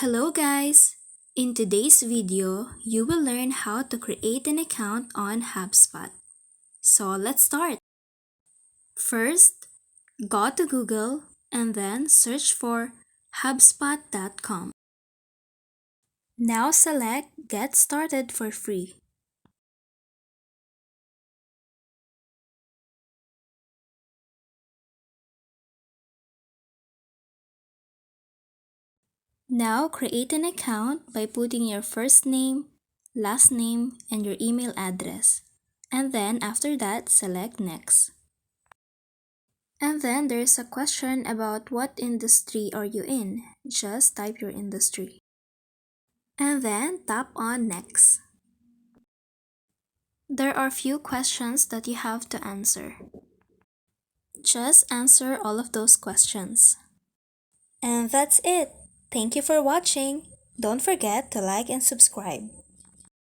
Hello guys! In today's video, you will learn how to create an account on Hubspot. So let's start. First, go to Google and then search for hubspot.com. Now select Get Started for free. Now create an account by putting your first name, last name, and your email address. And then after that, select Next. And then there's a question about what industry are you in. Just type your industry. And then tap on Next. There are few questions that you have to answer. Just answer all of those questions. And that's it. Thank you for watching. Don't forget to like and subscribe.